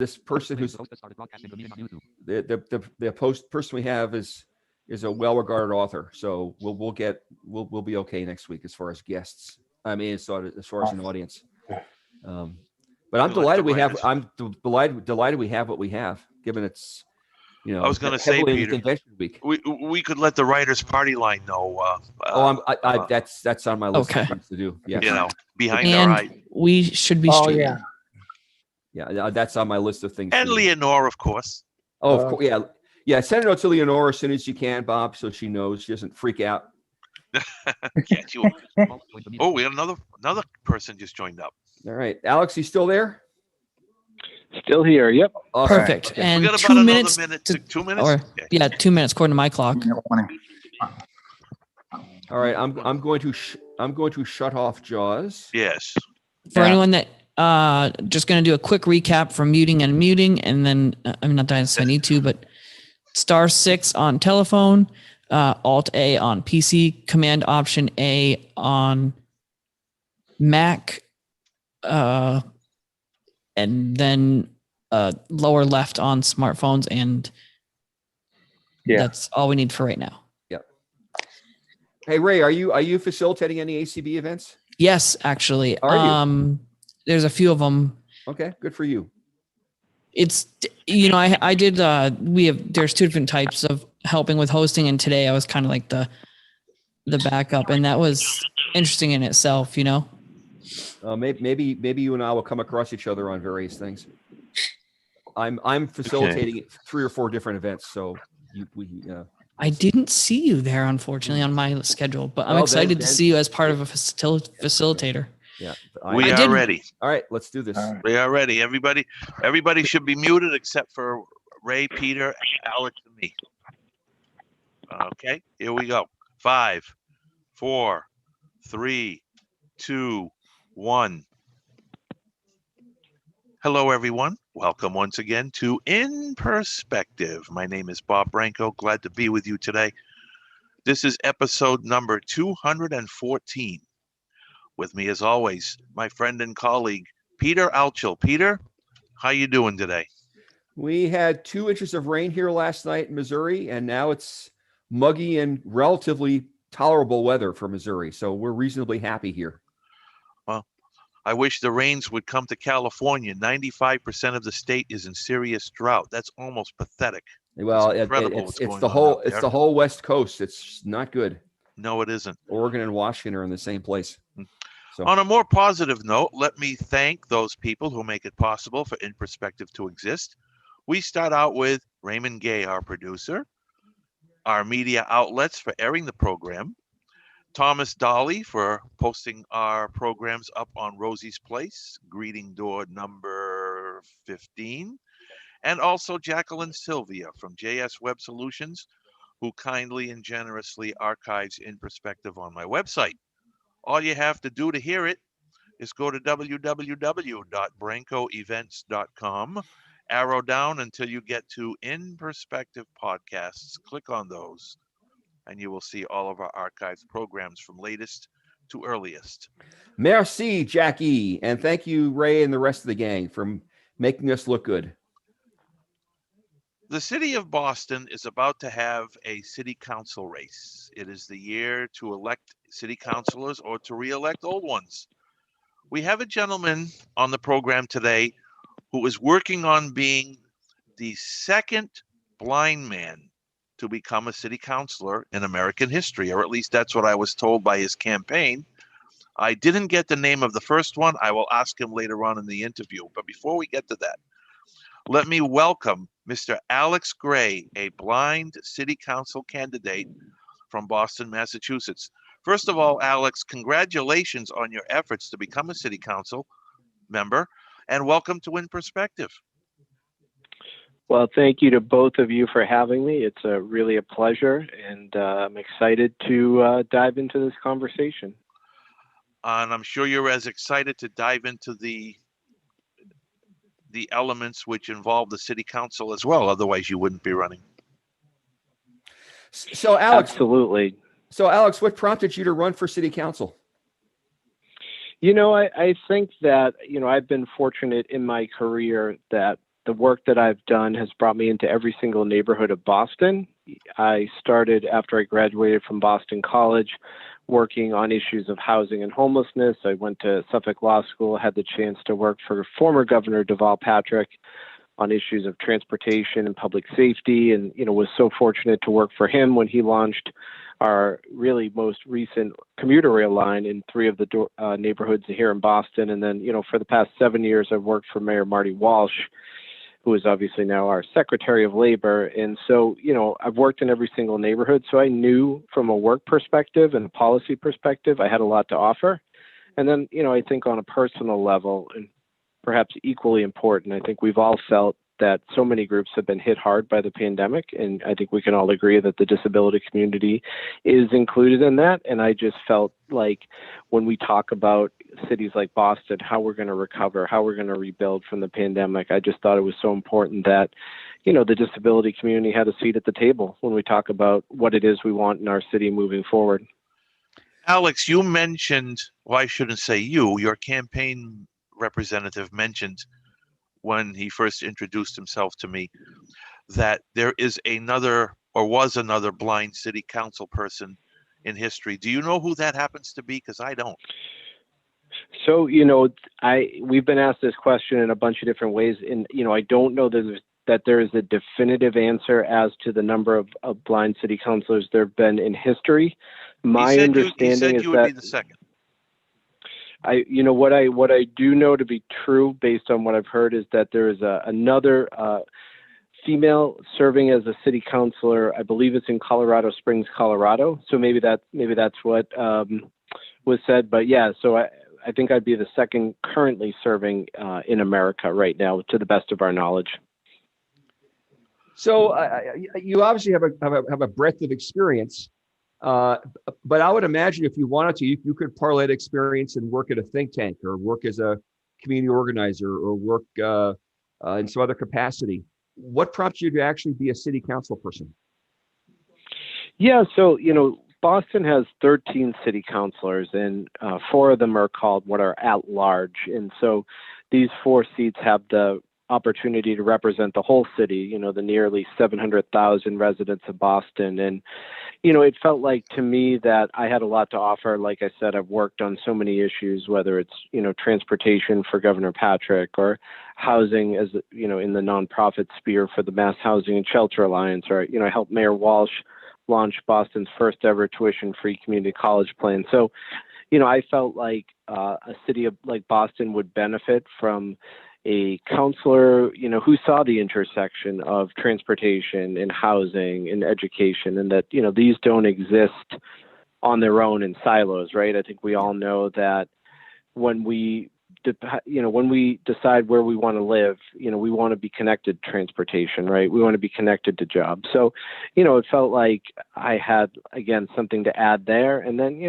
this person who's person we have is a well-regarded author. So we'll be okay next week as far as guests. I mean, as far as an audience. But I'm delighted delighted we have what we have, given it's, I was going to say, Peter, convention week. We could let the Writers Party line know. That's on my list of things to do. Yeah, behind our eyes. We should be streaming. Yeah, that's on my list of things. And Leonore, of course. Oh, of course, yeah. Send it out to Leonore as soon as you can, Bob, so she knows, she doesn't freak out. We have another person just joined up. All right, Alex, you still there? Still here. Yep. Awesome. Perfect. Okay. And we got 2 about minutes. 2 minutes. 2 minutes according to my clock. All right, I'm going to shut off Jaws. Yes. For anyone that just going to do a quick recap from muting and unmuting, and then I'm not dying to say I need to, but *6 on telephone, Alt A on PC, Command Option A on Mac, and then lower left on smartphones, and that's all we need for right now. Yep. Hey Ray, are you facilitating any ACB events? Yes, actually. Are you? There's a few of them. Okay, good for you. It's, I did, there's two different types of helping with hosting, and today I was kind of like the backup, and that was interesting in itself, Maybe you and I will come across each other on various things. I'm facilitating 3 or 4 different events, so I didn't see you there, unfortunately, on my schedule, but I'm excited to see you as part of a facilitator. Yeah, we are ready. All right, let's do this. We are ready. Everybody should be muted except for Ray, Peter, Alex, and me. Okay, here we go. 5, 4, 3, 2, 1. Hello, everyone. Welcome once again to In Perspective. My name is Bob Branco. Glad to be with you today. This is episode number 214. With me, as always, my friend and colleague, Peter Altschul. Peter, how you doing today? We had 2 inches of rain here last night in Missouri, and now it's muggy and relatively tolerable weather for Missouri. So we're reasonably happy here. Well, I wish the rains would come to California. 95% of the state is in serious drought. That's almost pathetic. Well, it's the whole West Coast. It's not good. No, it isn't. Oregon and Washington are in the same place. So. On a more positive note, let me thank those people who make it possible for In Perspective to exist. We start out with Raymond Gay, our producer, our media outlets for airing the program, Thomas Dolly for posting our programs up on Rosie's Place, greeting door number 15, and also Jacqueline Sylvia from JS Web Solutions, who kindly and generously archives In Perspective on my website. All you have to do to hear it is go to www.brancoevents.com, arrow down until you get to In Perspective podcasts. Click on those, and you will see all of our archived programs from latest to earliest. Merci, Jackie, and thank you, Ray, and the rest of the gang for making us look good. The city of Boston is about to have a city council race. It is the year to elect city councilors or to re-elect old ones. We have a gentleman on the program today who is working on being the second blind man to become a city councilor in American history, or at least that's what I was told by his campaign. I didn't get the name of the first one. I will ask him later on in the interview. But before we get to that, let me welcome Mr. Alex Gray, a blind city council candidate from Boston, Massachusetts. First of all, Alex, congratulations on your efforts to become a city council member, and welcome to In Perspective. Well, thank you to both of you for having me. It's really a pleasure, and I'm excited to dive into this conversation. And I'm sure you're as excited to dive into the elements which involve the city council as well. Otherwise, you wouldn't be running. So, Alex. Absolutely. So, Alex, what prompted you to run for city council? I think that, I've been fortunate in my career that the work that I've done has brought me into every single neighborhood of Boston. I started after I graduated from Boston College working on issues of housing and homelessness. I went to Suffolk Law School, had the chance to work for former Governor Deval Patrick on issues of transportation and public safety, and was so fortunate to work for him when he launched our really most recent commuter rail line in 3 of the neighborhoods here in Boston. And then, for the past 7 years, I've worked for Mayor Marty Walsh, who is obviously now our Secretary of Labor. And so, I've worked in every single neighborhood. So I knew from a work perspective and a policy perspective, I had a lot to offer. And then, I think on a personal level, and perhaps equally important, I think we've all felt that so many groups have been hit hard by the pandemic. And I think we can all agree that the disability community is included in that. And I just felt like when we talk about cities like Boston, how we're going to recover, how we're going to rebuild from the pandemic, I just thought it was so important that, the disability community had a seat at the table when we talk about what it is we want in our city moving forward. Alex, you mentioned, well, I shouldn't say your campaign representative mentioned when he first introduced himself to me that there is was another blind city council person in history. Do you know who that happens to be? Because I don't. So, we've been asked this question in a bunch of different ways, and, I don't know that there is a definitive answer as to the number of blind city councilors there have been in history. My understanding is you would be the second. What I do know to be true based on what I've heard is that there is another female serving as a city councilor. I believe it's in Colorado Springs, Colorado. So maybe that's what was said. But yeah, so I think I'd be the second currently serving in America right now, to the best of our knowledge. So you obviously have a breadth of experience. But I would imagine if you wanted to, you could parlay that experience and work at a think tank or work as a community organizer or work in some other capacity. What prompts you to actually be a city council person? Yeah, so, Boston has 13 city councilors, and 4 of them are called what are at large. And so these 4 seats have the opportunity to represent the whole city, the nearly 700,000 residents of Boston. And, it felt like to me that I had a lot to offer. Like I said, I've worked on so many issues, whether it's, transportation for Governor Patrick or housing as, in the nonprofit sphere for the Mass Housing and Shelter Alliance, or, I helped Mayor Walsh launch Boston's first ever tuition-free community college plan. So, I felt like a city like Boston would benefit from a counselor, who saw the intersection of transportation and housing and education, and that, these don't exist on their own in silos, right? I think we all know that when we decide where we want to live, we want to be connected to transportation, right? We want to be connected to jobs. So, it felt like I had, again, something to add there. And then,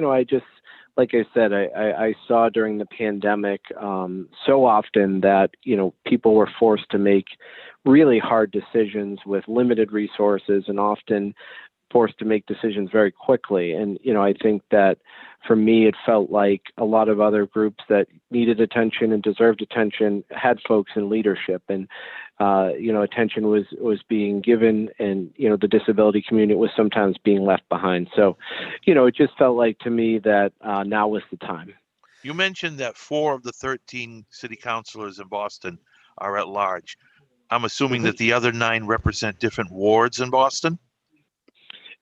like I said, I saw during the pandemic so often that, people were forced to make really hard decisions with limited resources and often forced to make decisions very quickly. And, I think that for me, it felt like a lot of other groups that needed attention and deserved attention had folks in leadership, and, attention was being given, and, the disability community was sometimes being left behind. So, it just felt like to me that now was the time. You mentioned that 4 of the 13 city councilors in Boston are at large. I'm assuming that the other 9 represent different wards in Boston?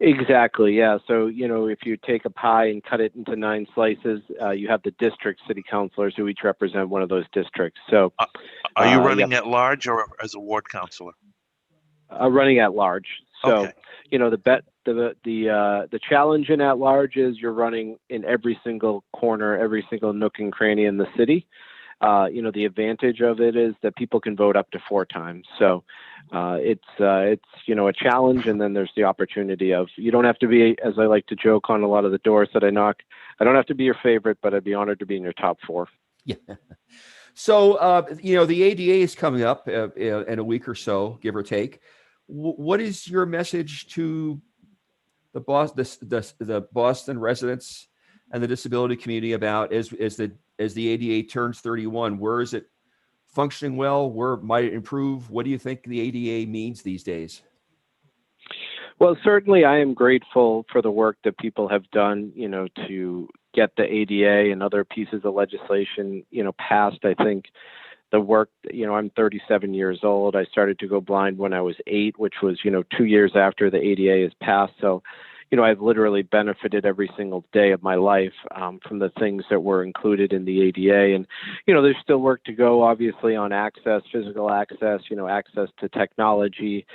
Exactly. Yeah. So, if you take a pie and cut it into 9 slices, you have the district city councilors who each represent one of those districts. So are you running at large or as a ward councilor? Running at large. So, okay. The challenge in at large is you're running in every single corner, every single nook and cranny in the city. The advantage of it is that people can vote up to 4 times. So it's a challenge. And then there's the opportunity of, you don't have to be, as I like to joke on a lot of the doors that I knock, I don't have to be your favorite, but I'd be honored to be in your top 4. Yeah. So, the ADA is coming up in a week or so, give or take. What is your message to the Boston residents and the disability community about as the ADA turns 31? Where is it functioning well? Where might it improve? What do you think the ADA means these days? Well, certainly I am grateful for the work that people have done, to get the ADA and other pieces of legislation, passed. I think the work, I'm 37 years old. I started to go blind when I was 8, which was, 2 years after the ADA is passed. So, I've literally benefited every single day of my life from the things that were included in the ADA. And, there's still work to go, obviously, on access, physical access, access to technology.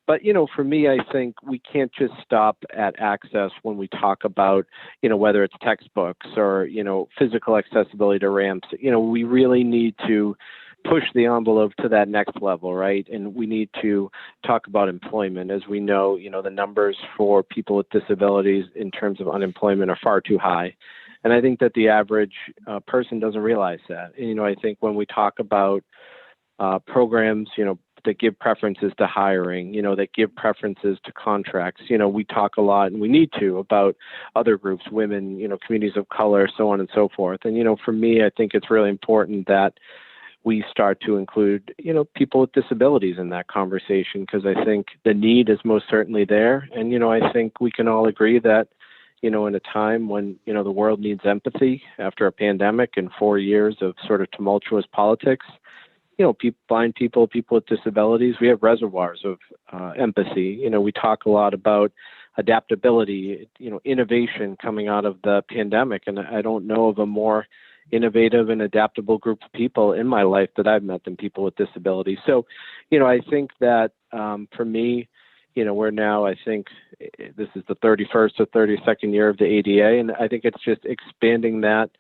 But, for me, I think we can't just stop at access when we talk about, whether it's textbooks or, physical accessibility to ramps. We really need to push the envelope to that next level, right? And we need to talk about employment. As we know, the numbers for people with disabilities in terms of unemployment are far too high. And I think that the average person doesn't realize that. And, I think when we talk about programs, that give preferences to hiring, that give preferences to contracts, we talk a lot, and we need to, about other groups, women, communities of color, so on and so forth. And, for me, I think it's really important that we start to include, people with disabilities in that conversation, because I think the need is most certainly there. And, I think we can all agree that, in a time when, the world needs empathy after a pandemic and 4 years of sort of tumultuous politics, blind people with disabilities, we have reservoirs of empathy. We talk a lot about adaptability, innovation coming out of the pandemic. And I don't know of a more innovative and adaptable group of people in my life that I've met than people with disabilities. So, I think that for me, we're now, I think this is the 31st or 32nd year of the ADA, and I think it's just expanding that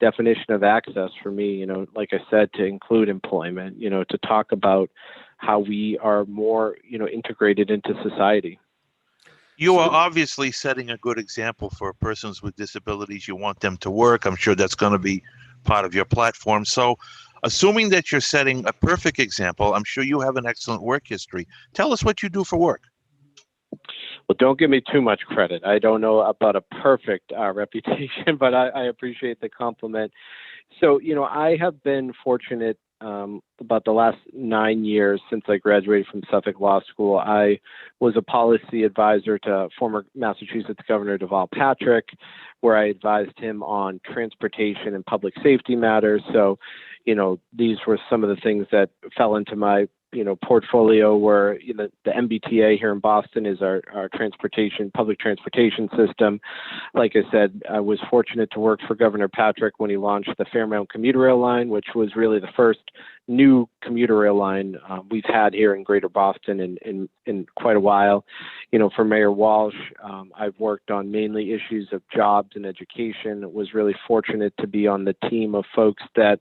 definition of access for me, like I said, to include employment, to talk about how we are more, integrated into society. You are obviously setting a good example for persons with disabilities. You want them to work. I'm sure that's going to be part of your platform. So, assuming that you're setting a perfect example, I'm sure you have an excellent work history. Tell us what you do for work. Well, don't give me too much credit. I don't know about a perfect reputation, but I appreciate the compliment. So, I have been fortunate about the last 9 years since I graduated from Suffolk Law School. I was a policy advisor to former Massachusetts Governor Deval Patrick, where I advised him on transportation and public safety matters. So, these were some of the things that fell into my portfolio, where the MBTA here in Boston is our public transportation system. Like I said, I was fortunate to work for Governor Patrick when he launched the Fairmount commuter rail line, which was really the first new commuter rail line we've had here in Greater Boston in quite a while. For Mayor Walsh, I've worked on mainly issues of jobs and education. Was really fortunate to be on the team of folks that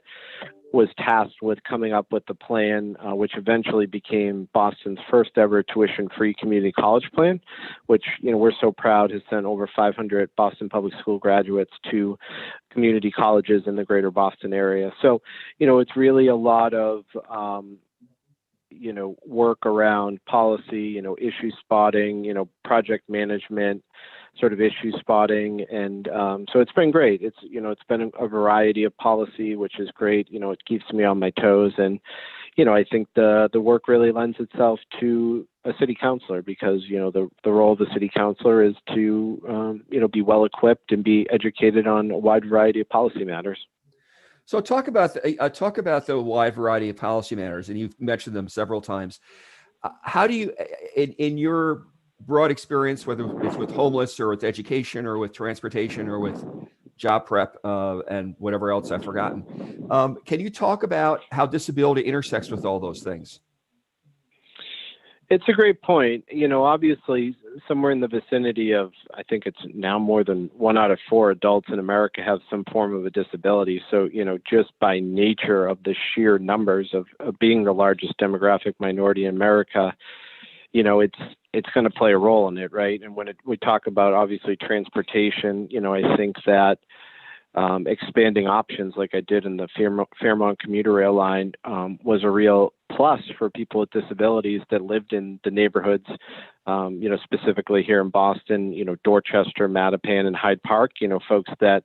was tasked with coming up with the plan, which eventually became Boston's first ever tuition-free community college plan, which, we're so proud has sent over 500 Boston Public School graduates to community colleges in the greater Boston area. So, it's really a lot of, work around policy, issue spotting, project management, sort of issue spotting. And so it's been great. It's been a variety of policy, which is great. It keeps me on my toes. And, I think the work really lends itself to a city councilor, because, the role of the city councilor is to, be well equipped and be educated on a wide variety of policy matters. So talk about the wide variety of policy matters, and you've mentioned them several times. How do you, in your broad experience, whether it's with homeless or with education or with transportation or with job prep and whatever else I've forgotten, can you talk about how disability intersects with all those things? It's a great point. Obviously, somewhere in the vicinity of, I think it's now more than 1 out of 4 adults in America have some form of a disability. So, just by nature of the sheer numbers of being the largest demographic minority in America, it's going to play a role in it, right? And when we talk about, obviously, transportation, I think that expanding options like I did in the Fairmount commuter rail line was a real plus for people with disabilities that lived in the neighborhoods, specifically here in Boston, Dorchester, Mattapan, and Hyde Park, folks that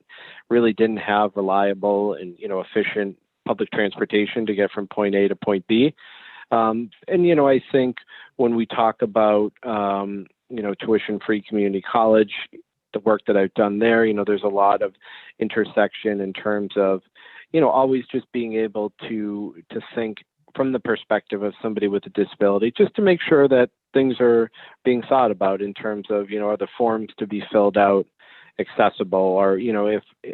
really didn't have reliable and, efficient public transportation to get from point A to point B. And, I think when we talk about, tuition-free community college, the work that I've done there, there's a lot of intersection in terms of, always just being able to think from the perspective of somebody with a disability, just to make sure that things are being thought about in terms of, are the forms to be filled out accessible, or,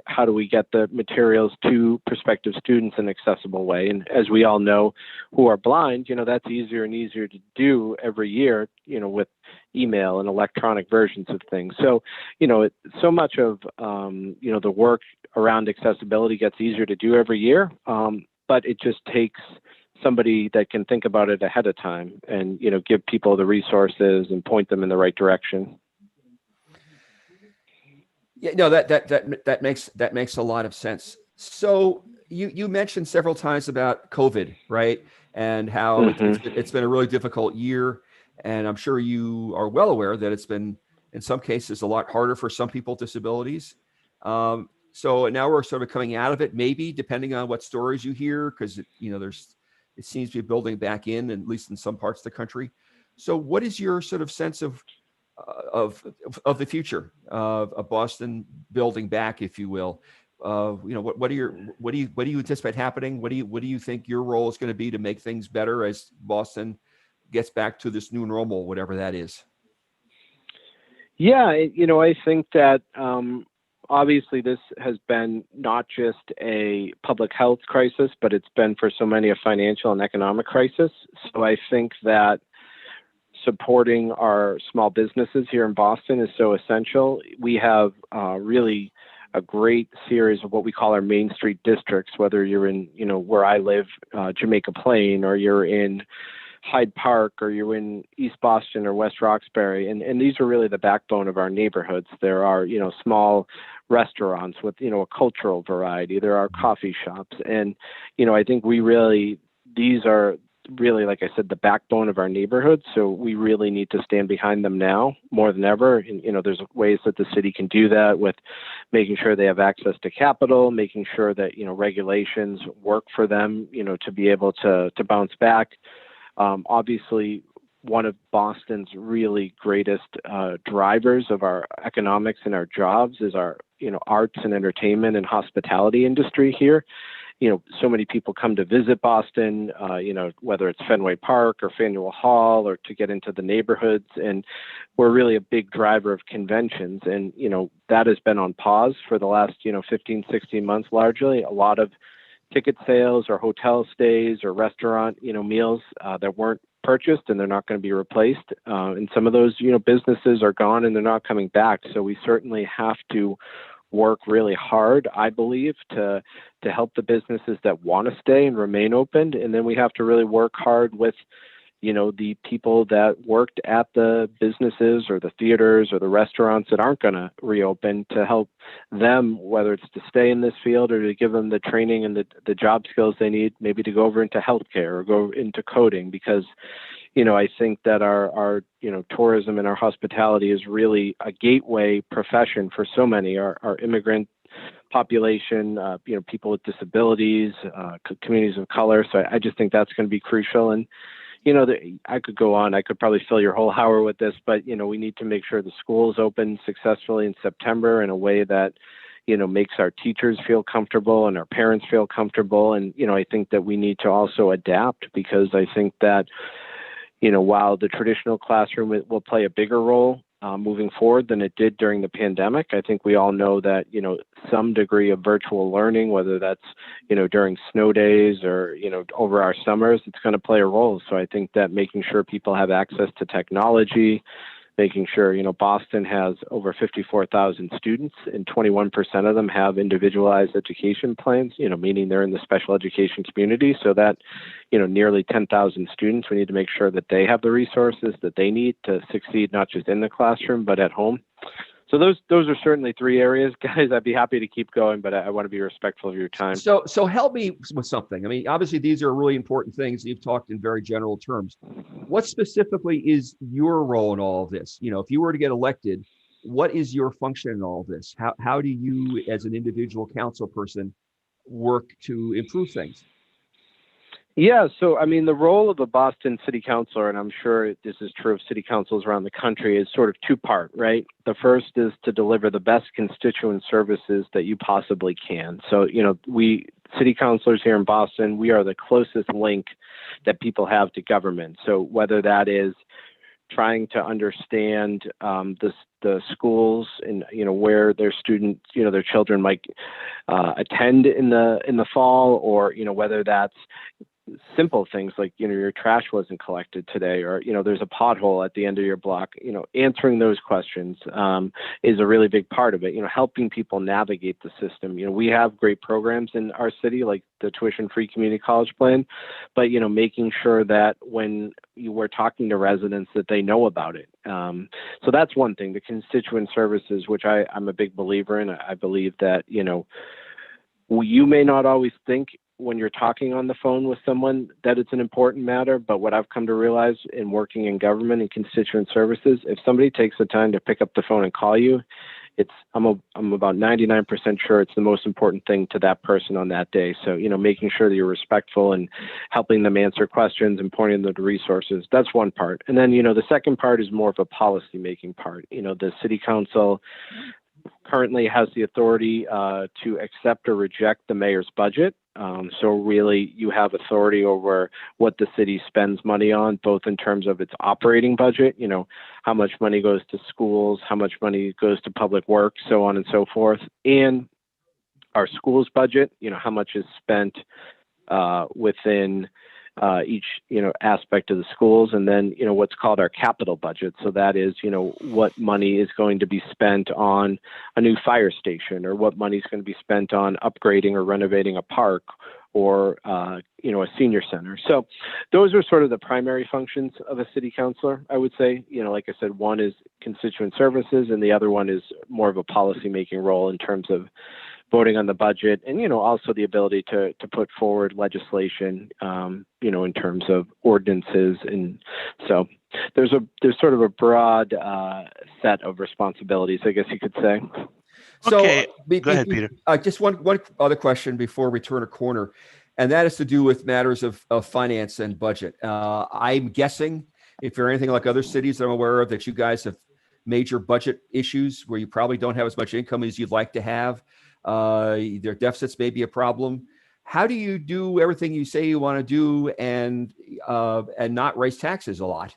how do we get the materials to prospective students in an accessible way? And as we all know who are blind, that's easier and easier to do every year, with email and electronic versions of things. So, so much of, the work around accessibility gets easier to do every year, but it just takes somebody that can think about it ahead of time and, give people the resources and point them in the right direction. Yeah, no, that makes a lot of sense. So you mentioned several times about COVID, right? And how it's been a really difficult year. And I'm sure you are well aware that it's been, in some cases, a lot harder for some people with disabilities. So now we're sort of coming out of it, maybe, depending on what stories you hear, because, it seems to be building back in, at least in some parts of the country. So what is your sort of sense of the future of Boston building back, if you will? What do you anticipate happening? What do you think your role is going to be to make things better as Boston gets back to this new normal, whatever that is? Yeah, I think that obviously this has been not just a public health crisis, but it's been for so many a financial and economic crisis. So I think that supporting our small businesses here in Boston is so essential. We have really a great series of what we call our Main Street districts, whether you're in, where I live, Jamaica Plain, or you're in Hyde Park, or you're in East Boston or West Roxbury. And these are really the backbone of our neighborhoods. There are, small restaurants with, a cultural variety. There are coffee shops. And, I think these are really, like I said, the backbone of our neighborhood. So we really need to stand behind them now more than ever. And, there's ways that the city can do that with making sure they have access to capital, making sure that, regulations work for them, to be able to bounce back. Obviously, one of Boston's really greatest drivers of our economics and our jobs is our, arts and entertainment and hospitality industry here. So many people come to visit Boston, whether it's Fenway Park or Faneuil Hall, or to get into the neighborhoods. And we're really a big driver of conventions. And, that has been on pause for the last, 15, 16 months, largely. A lot of ticket sales or hotel stays or restaurant, meals that weren't purchased, and they're not going to be replaced. And some of those, businesses are gone and they're not coming back. So we certainly have to work really hard, I believe, to help the businesses that want to stay and remain open. And then we have to really work hard with, the people that worked at the businesses or the theaters or the restaurants that aren't going to reopen, to help them, whether it's to stay in this field or to give them the training and the job skills they need, maybe to go over into healthcare or go into coding, because I think that our tourism and our hospitality is really a gateway profession for so many, our immigrant population, people with disabilities, communities of color. So I just think that's going to be crucial. And, I could go on, I could probably fill your whole hour with this, but, we need to make sure the schools open successfully in September in a way that, makes our teachers feel comfortable and our parents feel comfortable. And, I think that we need to also adapt, because I think that, while the traditional classroom will play a bigger role moving forward than it did during the pandemic, I think we all know that, some degree of virtual learning, whether that's, during snow days or, over our summers, it's going to play a role. So I think that making sure people have access to technology, making sure, Boston has over 54,000 students and 21% of them have individualized education plans, meaning they're in the special education community. So that, nearly 10,000 students, we need to make sure that they have the resources that they need to succeed, not just in the classroom, but at home. So those are certainly three areas, guys. I'd be happy to keep going, but I want to be respectful of your time. So help me with something. I mean, obviously these are really important things. You've talked in very general terms. What specifically is your role in all of this? If you were to get elected, what is your function in all of this? How do you, as an individual council person, work to improve things? Yeah, so I mean, the role of a Boston city councilor, and I'm sure this is true of city councils around the country, is sort of two-part, right? The first is to deliver the best constituent services that you possibly can. So, we city councilors here in Boston, we are the closest link that people have to government. So whether that is trying to understand the schools and where their students, their children might attend in the fall, or whether that's simple things like your trash wasn't collected today, or there's a pothole at the end of your block. Answering those questions is a really big part of it. Helping people navigate the system. We have great programs in our city, like the tuition-free community college plan, but making sure that when you were talking to residents that they know about it. So that's one thing. The constituent services, which I'm a big believer in. I believe that you may not always think when you're talking on the phone with someone that it's an important matter, but what I've come to realize in working in government and constituent services, if somebody takes the time to pick up the phone and call you, I'm about 99% sure it's the most important thing to that person on that day. So, making sure that you're respectful and helping them answer questions and pointing them to resources, that's one part. And then, the second part is more of a policy making part. The city council currently has the authority to accept or reject the mayor's budget. So really, you have authority over what the city spends money on, both in terms of its operating budget, how much money goes to schools, how much money goes to public works, so on and so forth, and our schools budget, how much is spent within each, aspect of the schools, and then, what's called our capital budget. So that is, what money is going to be spent on a new fire station, or what money is going to be spent on upgrading or renovating a park, or, a senior center. So those are sort of the primary functions of a city councilor, I would say. Like I said, one is constituent services, and the other one is more of a policy-making role in terms of voting on the budget, and also the ability to put forward legislation, in terms of ordinances. And so there's sort of a broad set of responsibilities, I guess you could say. So, Okay, go ahead, Peter. Just one other question before we turn a corner, and that is to do with matters of finance and budget. I'm guessing, if you're anything like other cities that I'm aware of, that you guys have major budget issues where you probably don't have as much income as you'd like to have. Their deficits may be a problem. How do you do everything you say you want to do and not raise taxes a lot?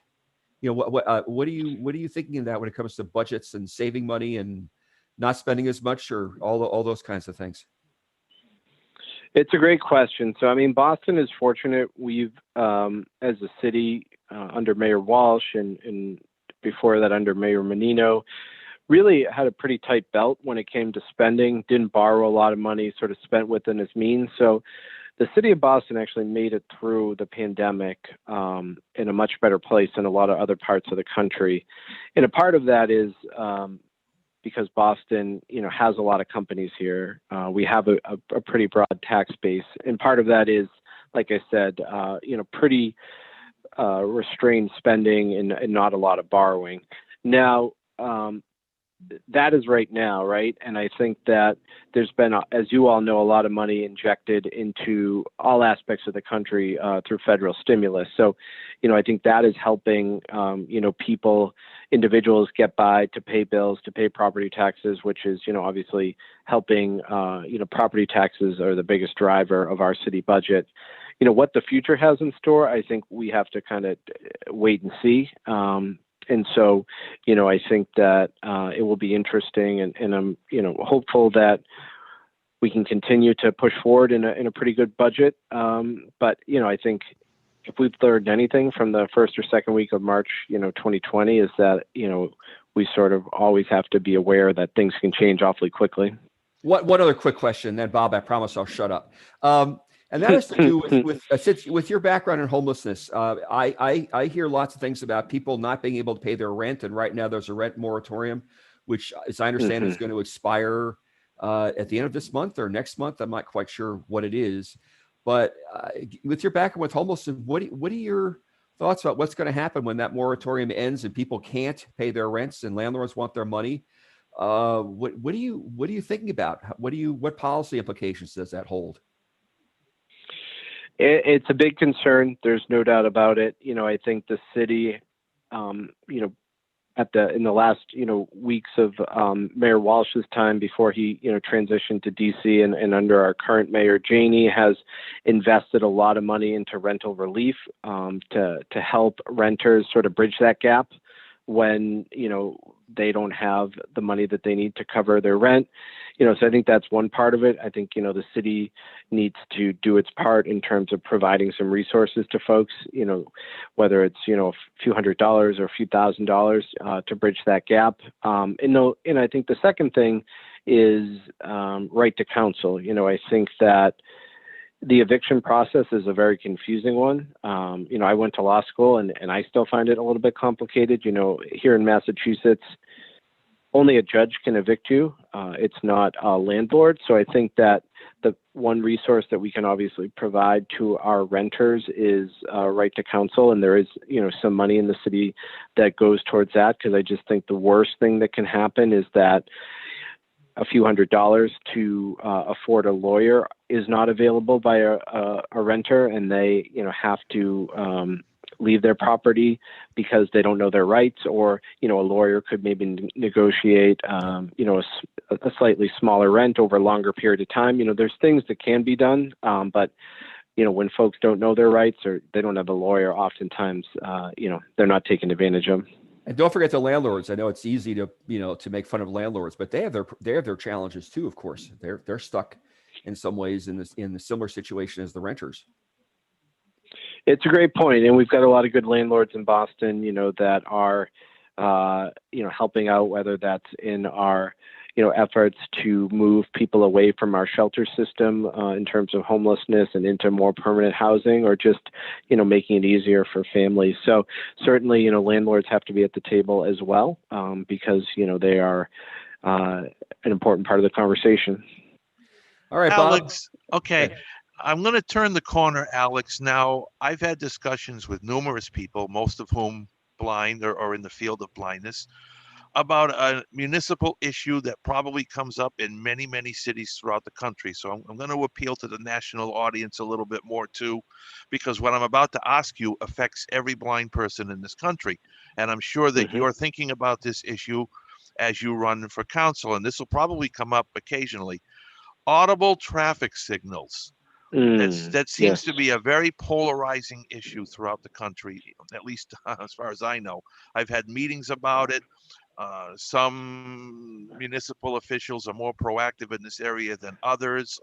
What are you thinking of that when it comes to budgets and saving money and not spending as much, or all those kinds of things? It's a great question. So, I mean, Boston is fortunate. We've, as a city, under Mayor Walsh and before that under Mayor Menino, really had a pretty tight belt when it came to spending, didn't borrow a lot of money, sort of spent within its means. So the city of Boston actually made it through the pandemic in a much better place than a lot of other parts of the country. And a part of that is because Boston, has a lot of companies here. We have a pretty broad tax base. And part of that is, like I said, pretty restrained spending and not a lot of borrowing. Now, that is right now, right? And I think that there's been, as you all know, a lot of money injected into all aspects of the country through federal stimulus. So, I think that is helping, people, individuals get by to pay bills, to pay property taxes, which is, obviously helping, property taxes are the biggest driver of our city budget. What the future has in store, I think we have to kind of wait and see. And so, I think that it will be interesting, and I'm, hopeful that we can continue to push forward in a pretty good budget. But, I think if we've learned anything from the first or second week of March, 2020, is that, we sort of always have to be aware that things can change awfully quickly. One other quick question, then Bob, I promise I'll shut up. And that has to do with your background in homelessness. I hear lots of things about people not being able to pay their rent, and right now there's a rent moratorium, which, as I understand, is going to expire at the end of this month or next month. I'm not quite sure what it is, but with your background with homelessness, what are your thoughts about what's going to happen when that moratorium ends and people can't pay their rents and landlords want their money? What are you thinking about? What policy implications does that hold? It's a big concern. There's no doubt about it. I think the city, in the last weeks of Mayor Walsh's time before he transitioned to DC, and under our current mayor Janey, has invested a lot of money into rental relief to help renters sort of bridge that gap when they don't have the money that they need to cover their rent. So I think that's one part of it. I think the city needs to do its part in terms of providing some resources to folks, whether it's a few $100s or a few $1,000s to bridge that gap. And I think the second thing is right to counsel. I think that the eviction process is a very confusing one. I went to law school and I still find it a little bit complicated. Here in Massachusetts, only a judge can evict you. It's not a landlord. So I think that the one resource that we can obviously provide to our renters is right to counsel. And there is, some money in the city that goes towards that, because I just think the worst thing that can happen is that a few $100s to afford a lawyer is not available by a renter, and they have to leave their property because they don't know their rights, or a lawyer could maybe negotiate a slightly smaller rent over a longer period of time. There's things that can be done, but when folks don't know their rights or they don't have a lawyer, oftentimes they're not taken advantage of. And don't forget the landlords. I know it's easy to to make fun of landlords, but they have their challenges too. Of course, they're stuck in some ways in the similar situation as the renters. It's a great point, and we've got a lot of good landlords in Boston, that are helping out, whether that's in our efforts to move people away from our shelter system in terms of homelessness and into more permanent housing, or just making it easier for families. So certainly landlords have to be at the table as well, because they are an important part of the conversation. All right, Alex. Bob. Okay. I'm going to turn the corner, Alex. Now, I've had discussions with numerous people, most of whom blind or in the field of blindness, about a municipal issue that probably comes up in many, many cities throughout the country. So I'm going to appeal to the national audience a little bit more too, because what I'm about to ask you affects every blind person in this country. And I'm sure that you're thinking about this issue as you run for council, and this will probably come up occasionally. Audible traffic signals. That seems to be a very polarizing issue throughout the country, at least as far as I know. I've had meetings about it. Some municipal officials are more proactive in this area than others.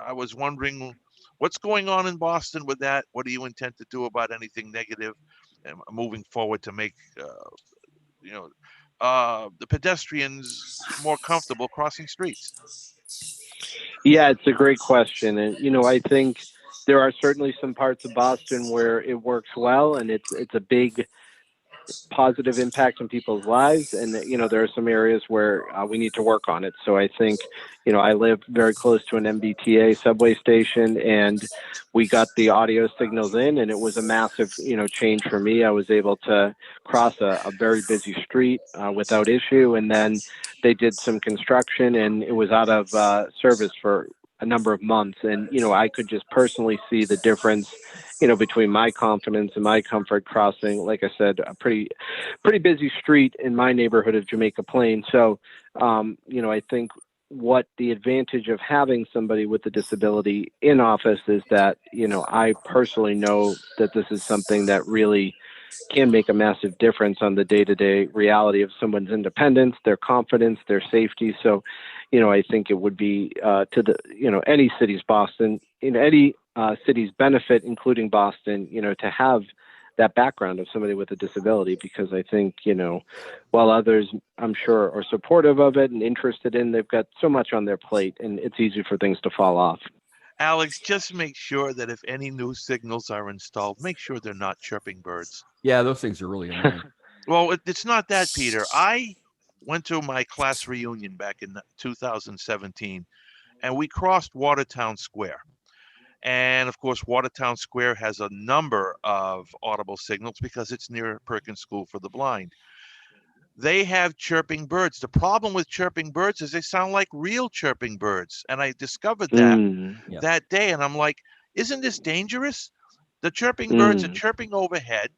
I was wondering what's going on in Boston with that. What do you intend to do about anything negative moving forward to make the pedestrians more comfortable crossing streets? Yeah, it's a great question. And, I think there are certainly some parts of Boston where it works well, and it's a big positive impact on people's lives. And, there are some areas where we need to work on it. So I think, I live very close to an MBTA subway station, and we got the audio signals in, and it was a massive, change for me. I was able to cross a very busy street without issue. And then they did some construction, and it was out of service for a number of months. And, I could just personally see the difference, between my confidence and my comfort crossing, like I said, a pretty busy street in my neighborhood of Jamaica Plain. So, I think what the advantage of having somebody with a disability in office is that, I personally know that this is something that really can make a massive difference on the day-to-day reality of someone's independence, their confidence, their safety. So, I think it would be to the, any city's Boston, any city's benefit, including Boston, to have that background of somebody with a disability, because I think, while others, I'm sure, are supportive of it and interested in, they've got so much on their plate, and it's easy for things to fall off. Alex, just make sure that if any new signals are installed, make sure they're not chirping birds. Yeah, those things are really annoying. Well, it's not that, Peter. I went to my class reunion back in 2017, and we crossed Watertown Square. And of course, Watertown Square has a number of audible signals because it's near Perkins School for the Blind. they have chirping birds. The problem with chirping birds is they sound like real chirping birds. And I discovered that Yeah. that day. And I'm like, isn't this dangerous? The chirping birds are Mm. chirping overhead.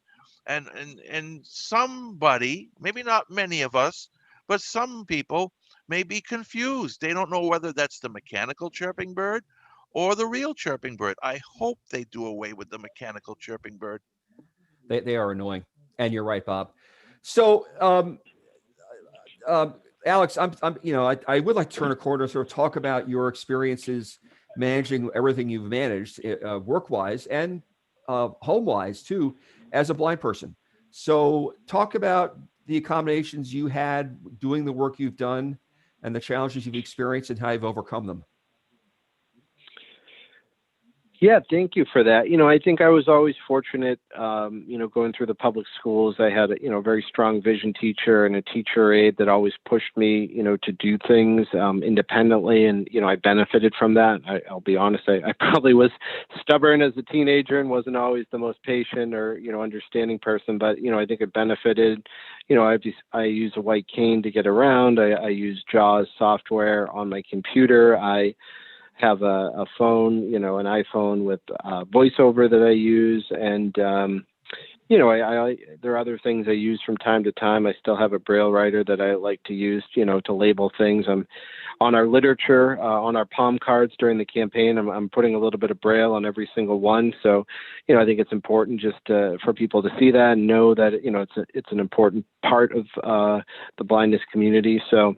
And somebody, maybe not many of us, but some people may be confused. They don't know whether that's the mechanical chirping bird or the real chirping bird. I hope they do away with the mechanical chirping bird. They are annoying. And you're right, Bob. So, Alex, I would like to turn a corner, sort of talk about your experiences managing everything you've managed, work-wise and home-wise too, as a blind person. So, talk about the accommodations you had doing the work you've done, and the challenges you've experienced, and how you've overcome them. Yeah, thank you for that. I think I was always fortunate, going through the public schools. I had a very strong vision teacher and a teacher aide that always pushed me, to do things independently. And, I benefited from that. I'll be honest, I probably was stubborn as a teenager and wasn't always the most patient or, understanding person. But, I think it benefited. I use a white cane to get around. I use JAWS software on my computer. I have a phone, an iPhone with voiceover that I use. And, there are other things I use from time to time. I still have a Braille writer that I like to use, to label things. I'm on our literature, on our palm cards during the campaign. I'm putting a little bit of Braille on every single one. So, I think it's important just for people to see that and know that, it's an important part of the blindness community. So,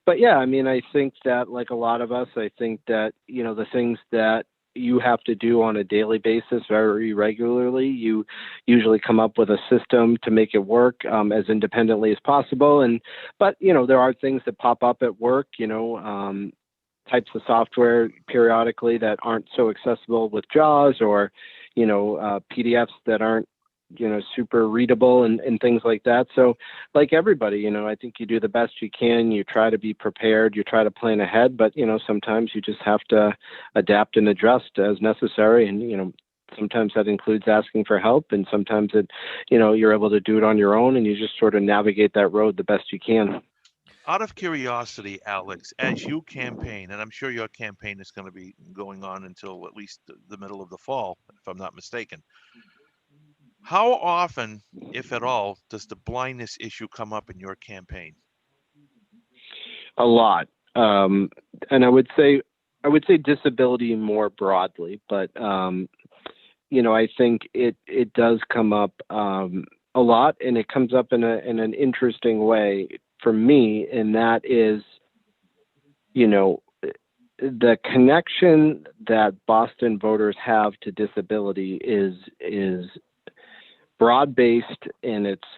but yeah, I think that like a lot of us, I think that, the things that you have to do on a daily basis very regularly, you usually come up with a system to make it work as independently as possible. But there are things that pop up at work, types of software periodically that aren't so accessible with JAWS, or, PDFs that aren't, super readable and things like that. So like everybody, I think you do the best you can. You try to be prepared, you try to plan ahead, but, sometimes you just have to adapt and adjust as necessary. And, sometimes that includes asking for help, and sometimes you're able to do it on your own, and you just sort of navigate that road the best you can. Out of curiosity, Alex, as you campaign, and I'm sure your campaign is going to be going on until at least the middle of the fall, if I'm not mistaken. How often, if at all, does the blindness issue come up in your campaign? A lot. And I would say disability more broadly, but, I think it does come up a lot, and it comes up in an interesting way for me. And that is, the connection that Boston voters have to disability is broad-based, and it's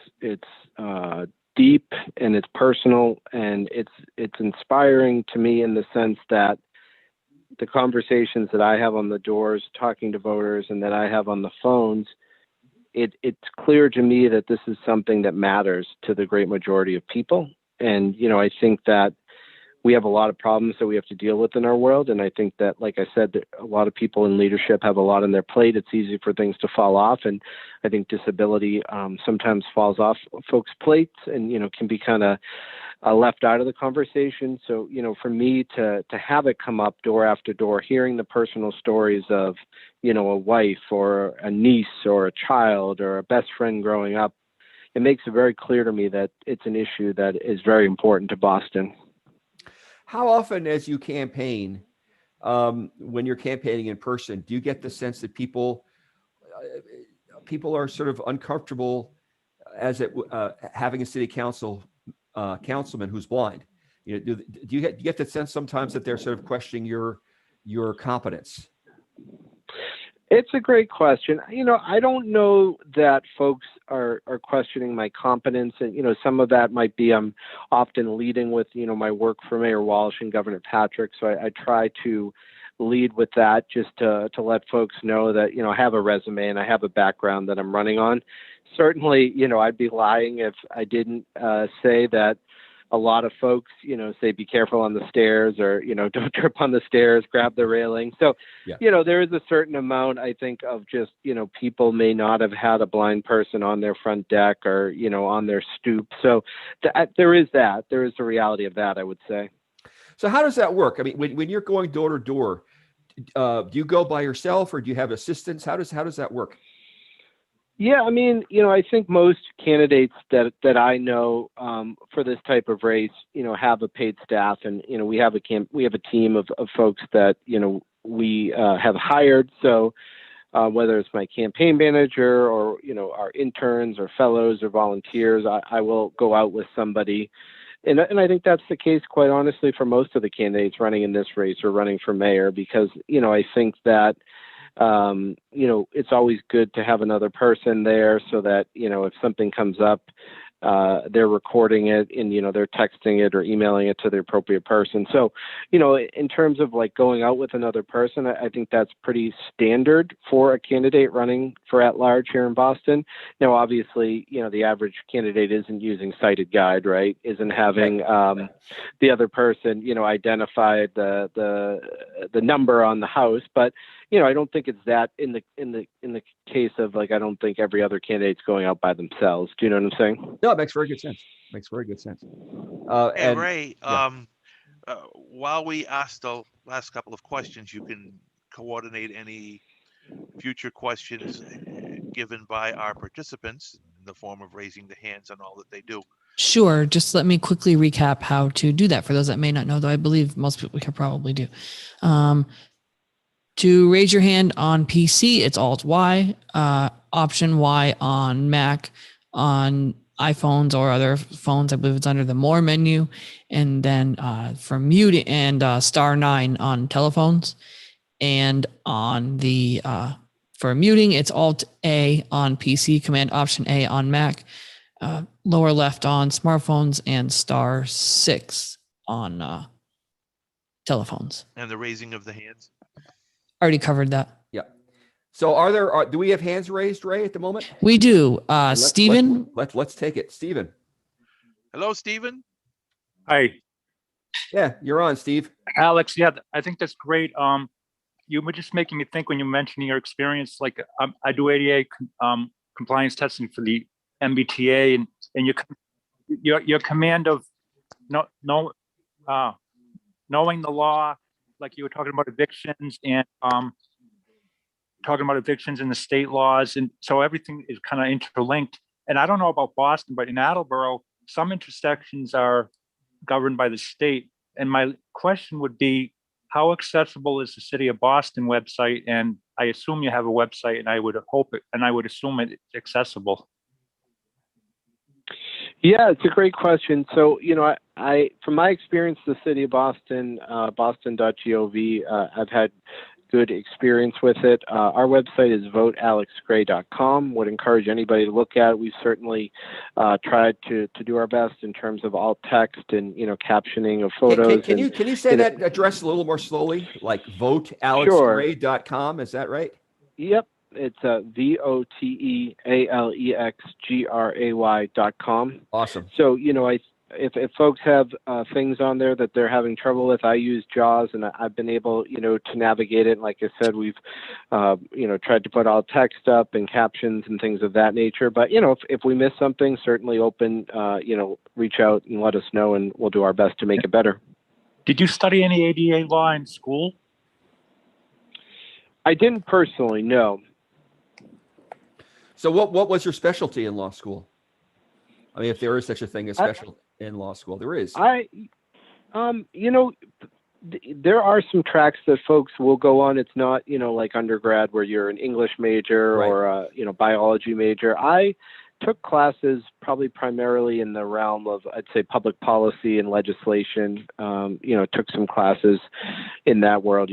deep, and it's personal, and it's inspiring to me in the sense that the conversations that I have on the doors talking to voters and that I have on the phones, it's clear to me that this is something that matters to the great majority of people. And, I think that we have a lot of problems that we have to deal with in our world. And I think that, like I said, that a lot of people in leadership have a lot on their plate. It's easy for things to fall off. And I think disability sometimes falls off folks' plates and, can be kind of left out of the conversation. So, for me to have it come up door after door, hearing the personal stories of, a wife or a niece or a child or a best friend growing up, it makes it very clear to me that it's an issue that is very important to Boston. How often, as you campaign, when you're campaigning in person, do you get the sense that people are sort of uncomfortable having a city councilman who's blind? Do you get the sense sometimes that they're sort of questioning your competence? It's a great question. I don't know that folks are questioning my competence. And, some of that might be I'm often leading with, my work for Mayor Walsh and Governor Patrick. So I try to lead with that just to let folks know that, I have a resume and I have a background that I'm running on. Certainly, I'd be lying if I didn't say that a lot of folks, say be careful on the stairs, or don't trip on the stairs, grab the railing. So, Yeah. there is a certain amount, I think, of just people may not have had a blind person on their front deck, or on their stoop. So there is that. There is the reality of that, I would say. So how does that work? I mean, when you're going door to door, do you go by yourself, or do you have assistants? How does that work? Yeah, I mean, I think most candidates that I know for this type of race, have a paid staff, and we have a team of folks that we have hired. So whether it's my campaign manager, or our interns or fellows or volunteers, I will go out with somebody. And I think that's the case, quite honestly, for most of the candidates running in this race or running for mayor, because, I think that, it's always good to have another person there, so that, if something comes up, they're recording it, and, they're texting it or emailing it to the appropriate person. So, in terms of like going out with another person, I think that's pretty standard for a candidate running for at-large here in Boston. Now, obviously, the average candidate isn't using Sighted Guide, right? Isn't having the other person, identify the number on the house. But, I don't think it's that in the case of, like, I don't think every other candidate's going out by themselves. Do you know what I'm saying? No, it makes very good sense. Makes very good sense. Hey, And Ray, yeah. while we asked the last couple of questions, you can coordinate any future questions given by our participants in the form of raising the hands on all that they do. Sure. Just let me quickly recap how to do that for those that may not know, though I believe most people can probably do. To raise your hand on PC, it's Alt Y, Option Y on Mac, on iPhones or other phones, I believe it's under the More menu, and then for muting, and star 9 on telephones, and on the for muting, it's Alt A on PC, Command Option A on Mac, lower left on smartphones, and star 6 on telephones. And the raising of the hands. Already covered that. Yeah. So do we have hands raised, Ray, at the moment? We do. Let's- Stephen. Let's take it. Stephen. Hello, Stephen. Hi, Yeah, you're on, Steve. Alex. Yeah, I think that's great. You were just making me think when you mentioned your experience. Like, I do ADA compliance testing for the MBTA, and your command of knowing the law, like you were talking about evictions, and talking about evictions in the state laws, and so everything is kind of interlinked. And I don't know about Boston, but in Attleboro, some intersections are governed by the state. And my question would be, how accessible is the City of Boston website? And I assume you have a website, and I would assume it's accessible. Yeah, it's a great question. So, I from my experience, the City of Boston, boston.gov, I've had good experience with it. Our website is votealexgray.com. Would encourage anybody to look at it. We've certainly tried to do our best in terms of alt text and captioning of photos. Can you say that address a little more slowly? Like votealexgray.com, is that right? Yep. It's votealexgray.com. Awesome. So, if folks have things on there that they're having trouble with, I use JAWS, and I've been able, to navigate it. Like I said, we've, tried to put all text up and captions and things of that nature. But, if we miss something, certainly reach out and let us know, and we'll do our best to make it better. Did you study any ADA law in school? I didn't personally, no. So what was your specialty in law school? I mean, if there is such a thing as special in law school, there is. There are some tracks that folks will go on. It's not, like undergrad where you're an English major Right. or a, biology major. I took classes probably primarily in the realm of, I'd say, public policy and legislation. Took some classes in that world,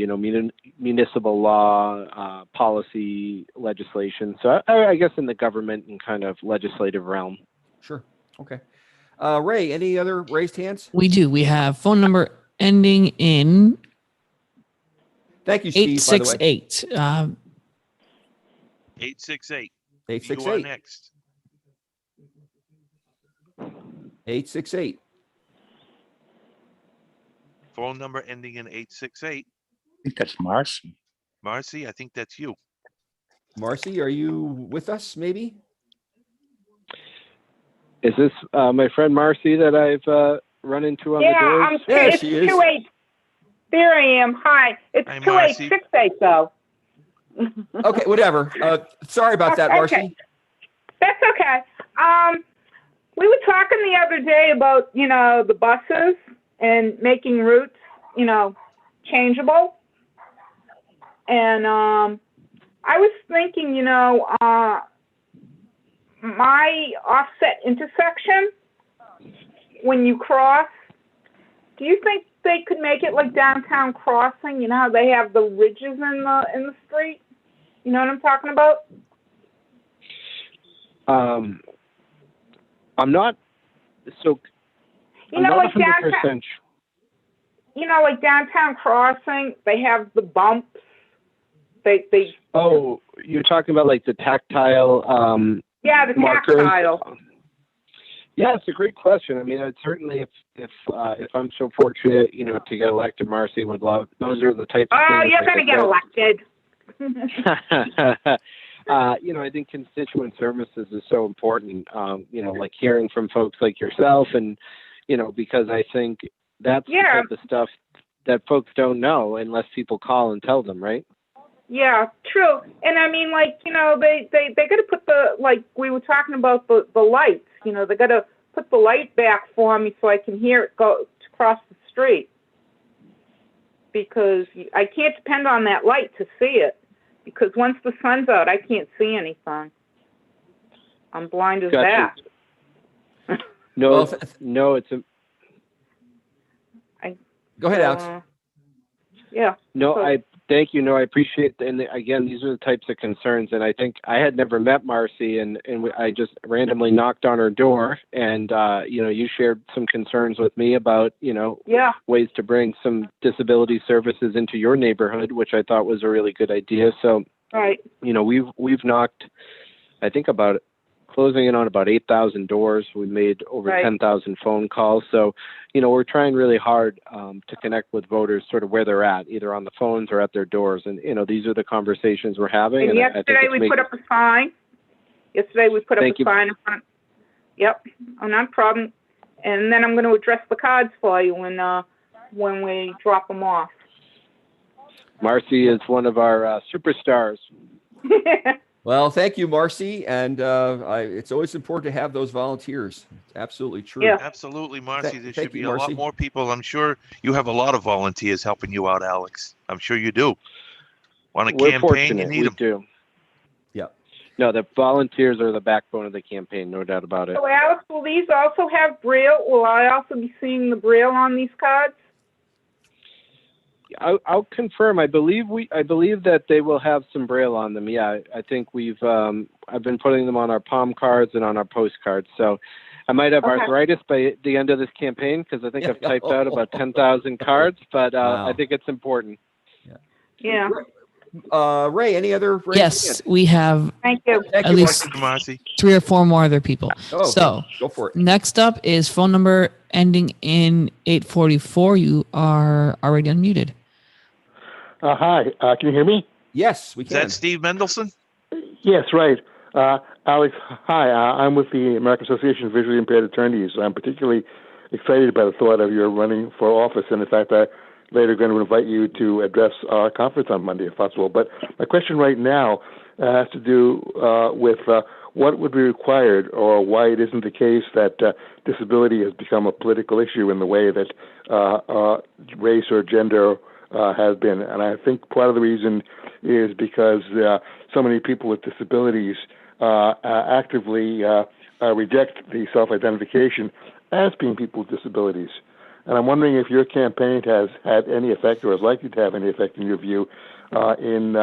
municipal law, policy, legislation. So I guess in the government and kind of legislative realm. Sure. Okay. Ray, any other raised hands? We do. We have phone number ending in Thank you, Steve, by the way. 868. 868. You are 868. next. 868. phone number ending in 868. I think that's Marcy. Marcy, I think that's you. Marcy, are you with us? Maybe. Is this my friend Marcy that I've run into on the Yeah, doors? I'm Yeah, it's she is. 28. There I am. Hi. It's Hi, Marcy. 2868 though. Okay, whatever. Sorry about that, Marcy. Okay. That's okay. We were talking the other day about, the buses and making routes, changeable. And I was thinking, my offset intersection, when you cross, do you think they could make it like downtown crossing? You know how they have the ridges in the street? You know what I'm talking about? I'm not so. You I'm know, not like downtown. 100%. Like downtown crossing, they have the bumps. They. Oh, you're talking about like the tactile. Yeah, the markers. tactile. Yeah, it's a great question. I mean, I'd certainly, if I'm so fortunate, to get elected, Marcy would love. Those are the types of Oh, things. you're gonna get elected. I think constituent services is so important. Like hearing from folks like yourself, and because I think that's the type of stuff that folks don't know unless people call and tell them, right? Yeah, true. And I mean, they got to put we were talking about the lights. They got to put the light back for me so I can hear it go across the street, because I can't depend on that light to see it, because once the sun's out, I can't see anything. I'm blind as Gotcha. that. No, it's a. Go ahead, Alex. Yeah. No, So- I thank you. No, I appreciate. And again, these are the types of concerns. And I think I had never met Marcy, and I just randomly knocked on her door, and you shared some concerns with me about Yeah. ways to bring some disability services into your neighborhood, which I thought was a really good idea. So Right. we've knocked, I think, about closing in on about 8,000 doors. We made over Right. 10,000 phone calls. So, we're trying really hard to connect with voters sort of where they're at, either on the phones or at their doors. And, these are the conversations we're having. And I think yesterday it's we put up a sign. Yesterday we put up Thank a you. sign in front. Yep. Oh, not a problem. And then I'm going to address the cards for you when we drop them off. Marcy is one of our superstars. Well, thank you, Marcy. And it's always important to have those volunteers. It's absolutely true. Yeah. Absolutely, Marcy. There thank should be you, a lot Marcy. more people. I'm sure you have a lot of volunteers helping you out, Alex. I'm sure you do. On a We're campaign, fortunate. you need We them. do. Yeah. No, the volunteers are the backbone of the campaign, no doubt about it. So, Alex, will these also have Braille? Will I also be seeing the Braille on these cards? I'll confirm. I believe that they will have some Braille on them. Yeah, I think I've been putting them on our palm cards and on our postcards. So I might have Okay. arthritis by the end of this campaign, because I think I've typed out about 10,000 cards. But Wow. I think it's important. Yeah. Ray, any other? Ray? Yes, we have Thank you. Thank at you, least Thank you, Marcy. 3 or 4 more other people. Oh, So go for it. next up is phone number ending in 844. You are already unmuted. Hi, can you hear me? Yes, we Is can. that Steve Mendelson? Yes, right. Alex, hi. I'm with the American Association of Visually Impaired Attorneys. I'm particularly excited by the thought of your running for office, and in fact, I later going to invite you to address our conference on Monday, if possible. But my question right now has to do with what would be required, or why it isn't the case that disability has become a political issue in the way that race or gender has been. And I think part of the reason is because so many people with disabilities actively reject the self-identification as being people with disabilities. And I'm wondering if your campaign has had any effect, or is likely to have any effect, in your view, in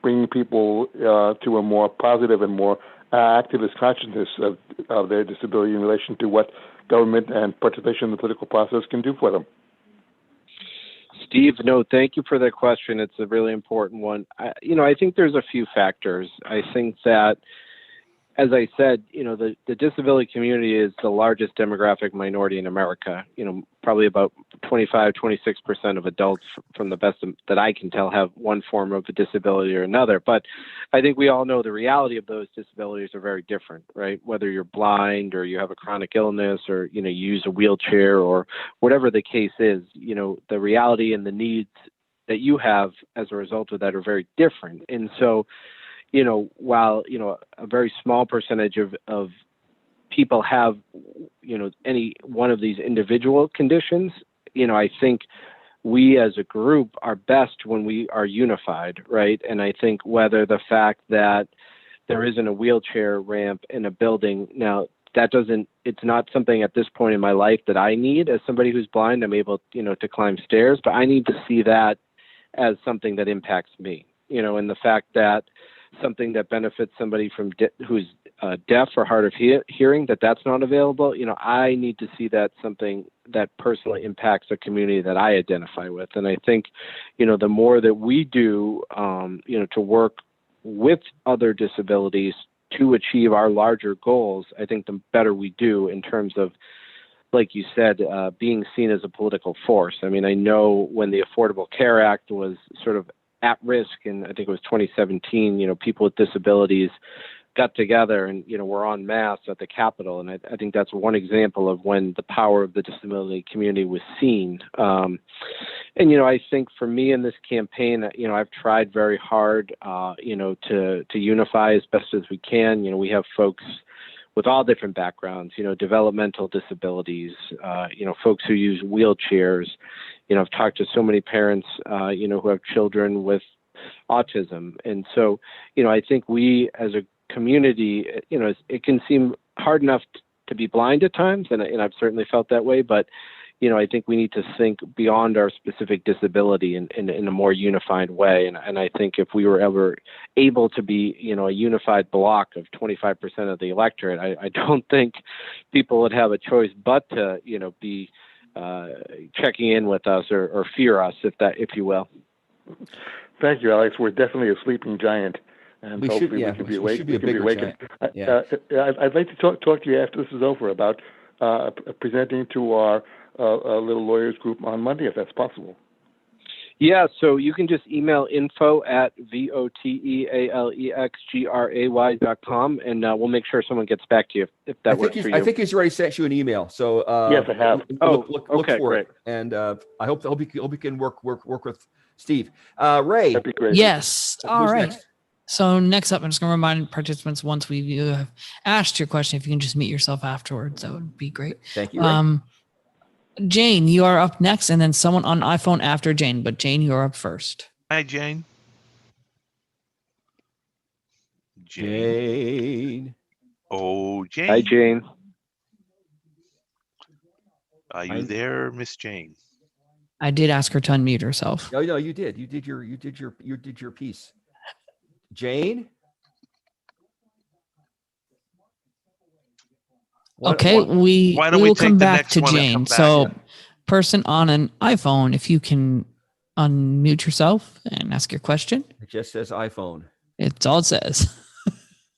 bringing people to a more positive and more activist consciousness of their disability in relation to what government and participation in the political process can do for them. Steve, no, thank you for that question. It's a really important one. I think there's a few factors. I think that as I said, the disability community is the largest demographic minority in America. Probably about 25, 26% of adults, from the best that I can tell, have one form of a disability or another. But I think we all know the reality of those disabilities are very different, right? Whether you're blind or you have a chronic illness or, you use a wheelchair or whatever the case is, the reality and the needs that you have as a result of that are very different. And so, while, a very small percentage of people have, any one of these individual conditions, I think we as a group are best when we are unified, right? And I think whether the fact that there isn't a wheelchair ramp in a building now, it's not something at this point in my life that I need. As somebody who's blind, I'm able, to climb stairs, but I need to see that as something that impacts me, and the fact that something that benefits somebody who's deaf or hard of hearing, that's not available. I need to see that something that personally impacts a community that I identify with. And I think, the more that we do, to work with other disabilities to achieve our larger goals, I think the better we do in terms of, like you said, being seen as a political force. I mean, I know when the Affordable Care Act was sort of at risk, and I think it was 2017, people with disabilities got together and, were en masse at the Capitol. And I think that's one example of when the power of the disability community was seen. And, I think for me in this campaign, I've tried very hard, to unify as best as we can. We have folks with all different backgrounds, developmental disabilities, folks who use wheelchairs. I've talked to so many parents, who have children with autism. And so, I think we as a community, it can seem hard enough to be blind at times, and I've certainly felt that way, but, I think we need to think beyond our specific disability in a more unified way. And I think if we were ever able to be, a unified block of 25% of the electorate, I don't think people would have a choice but to, be checking in with us or fear us, if you will. Thank you, Alex. We're definitely a sleeping giant, and We should- hopefully yeah, we can be we awake. should be a we can bigger awakened. giant. Yeah. I'd like to talk to you after this is over about presenting to our little lawyers group on Monday, if that's possible. Yeah, so you can just email votealexgray.com, and we'll make sure someone gets back to you if that works for you. I think he's already sent you an email. So Yes, I have. Look okay, for great. it, and I hope you can work with Steve. Ray. That'd be great. Yes. All who's right. next? So next up, I'm just going to remind participants, once we have asked your question, if you can just meet yourself afterwards, that would be great. Thank you, Ray. Jane, you are up next, and then someone on iPhone after Jane. But Jane, you're up first. Hi, Jane. Jane. Oh, Jane. Hi, Jane. Are you there, Miss Jane? I did ask her to unmute herself. No, you did. You did your piece. Jane. Okay, we why don't will we come take the back next to one and Jane. come back? So, person on an iPhone, if you can unmute yourself and ask your question, It just says iPhone. it's all it says.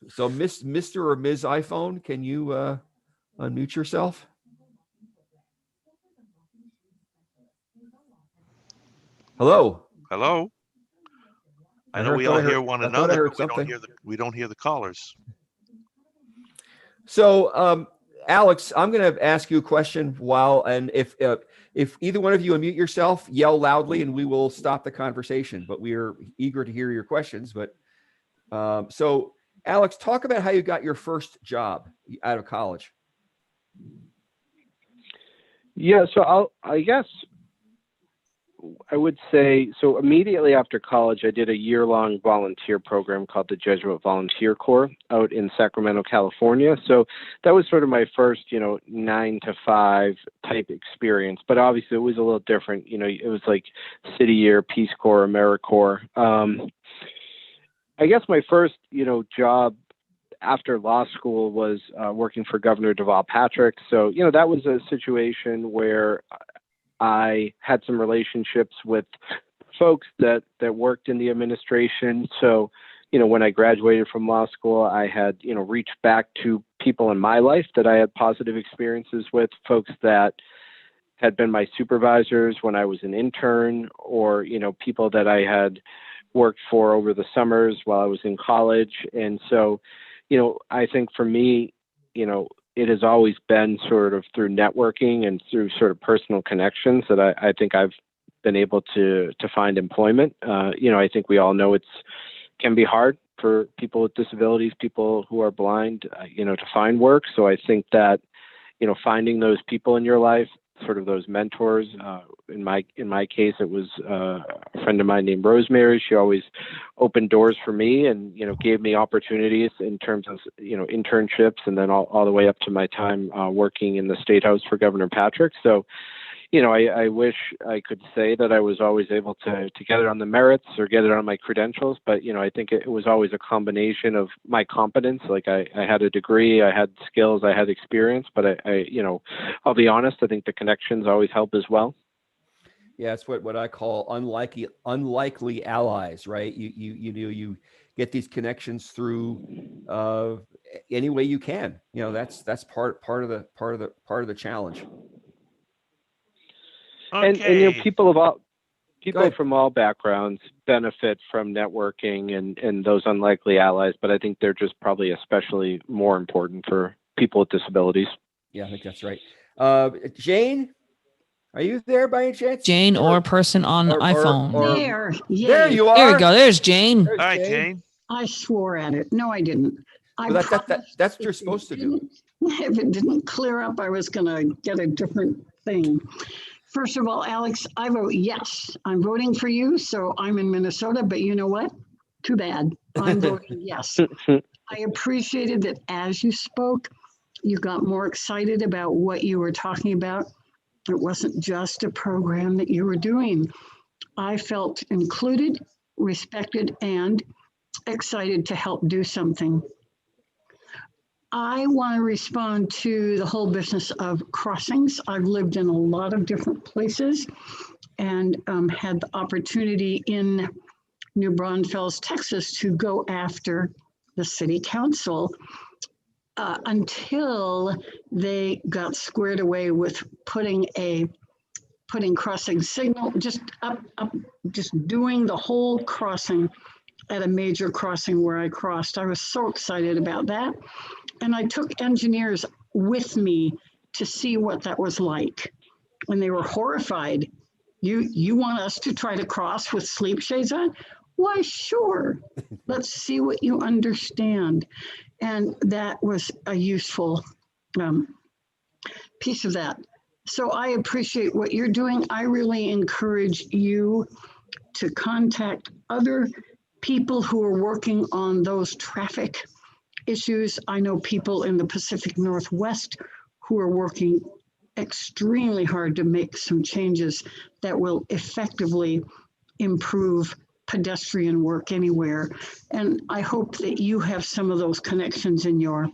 So, Mr. or Ms. iPhone, can you unmute yourself? Hello. Hello. I know heard- we thought all I heard- hear one I thought I another, heard but we don't something. hear the callers. So, Alex, I'm going to ask you a question and if either one of you unmute yourself, yell loudly and we will stop the conversation, but we are eager to hear your questions. But so Alex, talk about how you got your first job out of college. Yeah, so I guess I would say, so immediately after college, I did a year-long volunteer program called the Jesuit Volunteer Corps out in Sacramento, California. So that was sort of my first, 9 to 5 type experience, but obviously it was a little different. It was like City Year, Peace Corps, AmeriCorps. I guess my first, job after law school was working for Governor Deval Patrick. So, that was a situation where I had some relationships with folks that worked in the administration. So, when I graduated from law school, I had, reached back to people in my life that I had positive experiences with, folks that had been my supervisors when I was an intern, or, people that I had worked for over the summers while I was in college. And so, I think for me, it has always been sort of through networking and through sort of personal connections that I think I've been able to find employment. I think we all know can be hard for people with disabilities, people who are blind, to find work. So I think that, finding those people in your life, sort of those mentors, in my case, it was a friend of mine named Rosemary. She always opened doors for me and, gave me opportunities in terms of, internships, and then all the way up to my time working in the State House for Governor Patrick. So, I wish I could say that I was always able to get it on the merits or get it on my credentials, but, I think it was always a combination of my competence. Like I had a degree, I had skills, I had experience, but I'll be honest, I think the connections always help as well. Yeah, it's what I call unlikely allies, right? You get these connections through any way you can. That's part of the challenge. Okay. And people from all backgrounds benefit from networking and those unlikely allies, but I think they're just probably especially more important for people with disabilities. Yeah, I think that's right. Jane, are you there by any chance? Jane or person on iPhone. There, yay. There you are. There we go. There's Jane. All right, Jane. I swore at it. No, I didn't. Well, that's what you're supposed to do. If it didn't clear up, I was going to get a different thing. First of all, Alex, I vote yes. I'm voting for you, so I'm in Minnesota, but you know what? Too bad. I'm voting yes. I appreciated that as you spoke, you got more excited about what you were talking about. It wasn't just a program that you were doing. I felt included, respected, and excited to help do something. I want to respond to the whole business of crossings. I've lived in a lot of different places and had the opportunity in New Braunfels, Texas, to go after the city council until they got squared away with putting crossing signal, just doing the whole crossing at a major crossing where I crossed. I was so excited about that. And I took engineers with me to see what that was like. And they were horrified. You want us to try to cross with sleep shades on? Why, sure. Let's see what you understand. And that was a useful piece of that. So I appreciate what you're doing. I really encourage you to contact other people who are working on those traffic issues. I know people in the Pacific Northwest who are working extremely hard to make some changes that will effectively improve pedestrian work anywhere. And I hope that you have some of those connections in your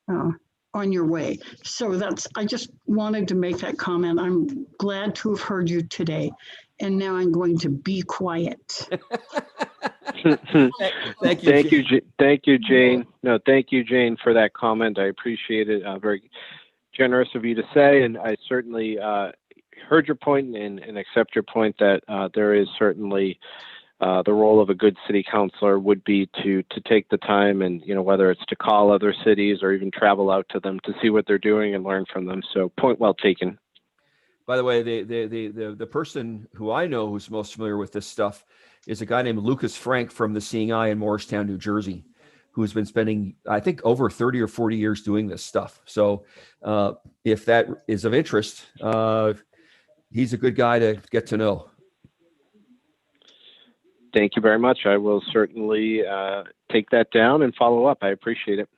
on your way. So I just wanted to make that comment. I'm glad to have heard you today. And now I'm going to be quiet. Thank you. Thank you, Jane. No, thank you, Jane, for that comment. I appreciate it. Very generous of you to say, and I certainly heard your point and accept your point that there is certainly the role of a good city councilor would be to take the time and, whether it's to call other cities or even travel out to them to see what they're doing and learn from them. So point well taken. By the way, the person who I know who's most familiar with this stuff is a guy named Lucas Frank from the Seeing Eye in Morristown, New Jersey, who has been spending, I think, over 30 or 40 years doing this stuff. So if that is of interest, he's a good guy to get to know. Thank you very much. I will certainly take that down and follow up. I appreciate it.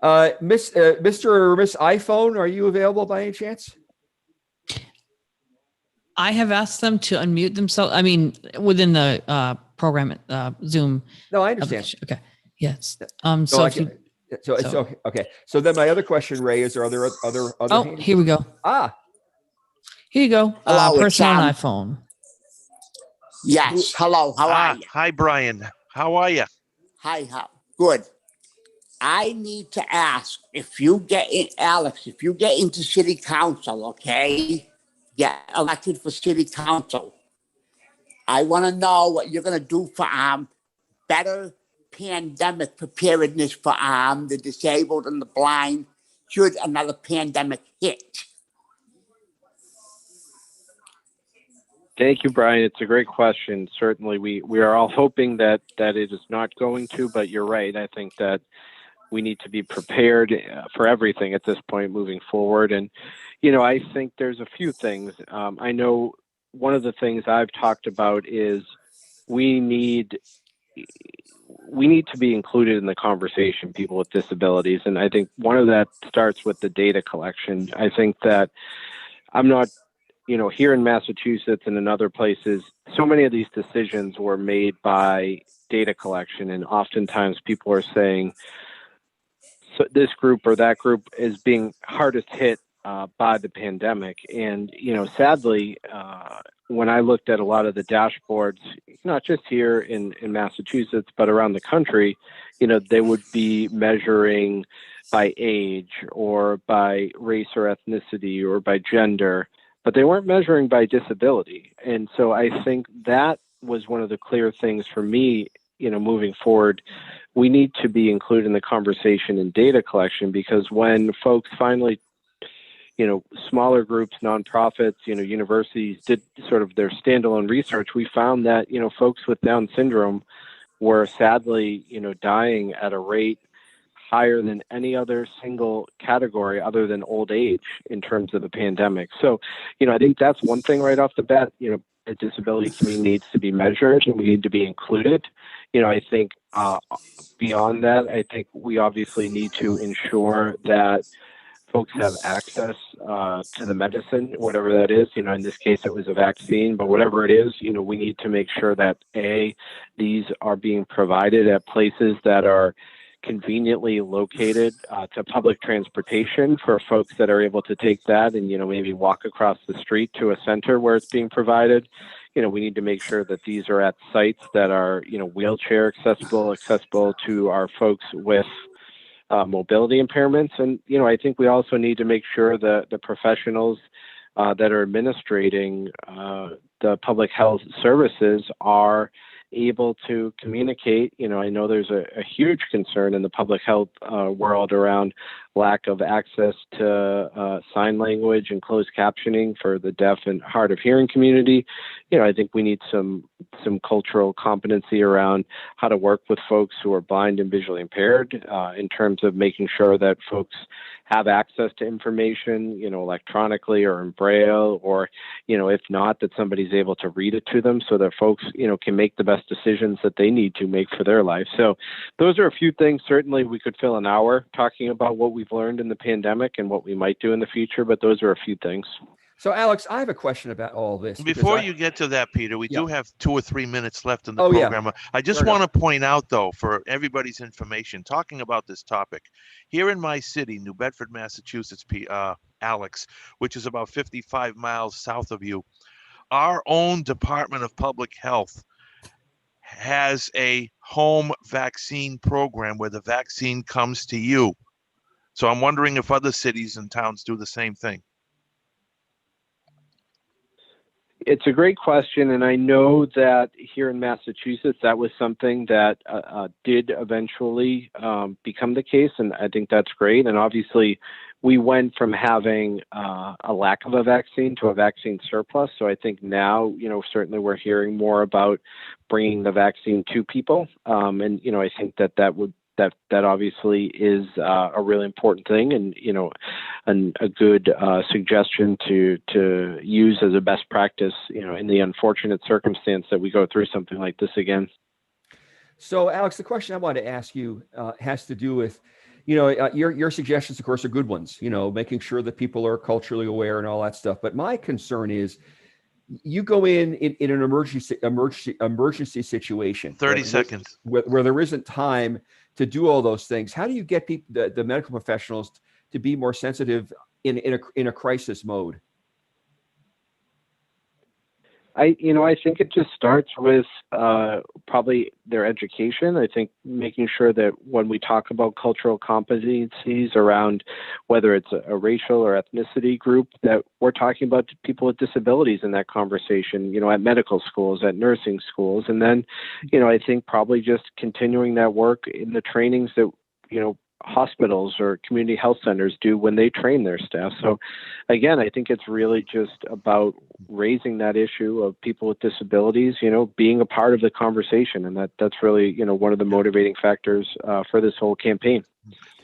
Mr. or Miss iPhone, are you available by any chance? I have asked them to unmute themselves. I mean, within the program, Zoom. No, I understand. Okay. Yes. Okay. So then my other question, Ray, is are there other? Oh, hands? here we go. Here you go. Hello, person on iPhone. Yes. Hello. How are you? Hi, Brian. How are you? Hi, good. I need to ask if you get in, Alex, if you get into city council, okay? Get elected for city council. I want to know what you're going to do for better pandemic preparedness for the disabled and the blind should another pandemic hit. Thank you, Brian. It's a great question. Certainly, we are all hoping that it is not going to, but you're right. I think that we need to be prepared for everything at this point moving forward. And, I think there's a few things. I know one of the things I've talked about is we need to be included in the conversation, people with disabilities. And I think one of that starts with the data collection. I think that I'm not, here in Massachusetts and in other places, so many of these decisions were made by data collection. And oftentimes people are saying, so this group or that group is being hardest hit by the pandemic. And, sadly, when I looked at a lot of the dashboards, not just here in Massachusetts, but around the country, they would be measuring by age or by race or ethnicity or by gender, but they weren't measuring by disability. And so I think that was one of the clear things for me, moving forward. We need to be included in the conversation in data collection, because when folks finally, smaller groups, nonprofits, universities did sort of their standalone research, we found that, folks with Down syndrome were sadly, dying at a rate higher than any other single category other than old age in terms of the pandemic. So, I think that's one thing right off the bat. The disability community needs to be measured and we need to be included. I think beyond that, I think we obviously need to ensure that folks have access to the medicine, whatever that is. In this case, it was a vaccine, but whatever it is, we need to make sure that these are being provided at places that are conveniently located to public transportation for folks that are able to take that and, maybe walk across the street to a center where it's being provided. We need to make sure that these are at sites that are, wheelchair accessible to our folks with mobility impairments. And, I think we also need to make sure that the professionals that are administrating the public health services are able to communicate. I know there's a huge concern in the public health world around lack of access to sign language and closed captioning for the deaf and hard of hearing community. I think we need some cultural competency around how to work with folks who are blind and visually impaired in terms of making sure that folks have access to information, electronically or in Braille, or, if not, that somebody's able to read it to them so that folks, can make the best decisions that they need to make for their life. So those are a few things. Certainly we could fill an hour talking about what we've learned in the pandemic and what we might do in the future, but those are a few things. So, Alex, I have a question about all this. Before you get to that, Peter, we do have 2 or 3 minutes left in the yeah. program. I just want to point out, though, for everybody's information, talking about this topic, here in my city, New Bedford, Massachusetts, Alex, which is about 55 miles south of you, our own Department of Public Health has a home vaccine program where the vaccine comes to you. So I'm wondering if other cities and towns do the same thing. It's a great question, and I know that here in Massachusetts, that was something that did eventually become the case, and I think that's great. And obviously, we went from having a lack of a vaccine to a vaccine surplus. So I think now, certainly we're hearing more about bringing the vaccine to people, and I think that obviously is a really important thing, and a good suggestion to use as a best practice, in the unfortunate circumstance that we go through something like this again. So, Alex, the question I wanted to ask you has to do with, your suggestions, of course, are good ones, making sure that people are culturally aware and all that stuff. But my concern is, you go in an emergency situation, 30 seconds, where there isn't time to do all those things. How do you get the medical professionals to be more sensitive in a crisis mode? I think it just starts with probably their education. I think making sure that when we talk about cultural competencies around whether it's a racial or ethnicity group, that we're talking about people with disabilities in that conversation, at medical schools, at nursing schools. And then, I think probably just continuing that work in the trainings that, hospitals or community health centers do when they train their staff. So again, I think it's really just about raising that issue of people with disabilities, being a part of the conversation. And that's really, one of the motivating factors for this whole campaign.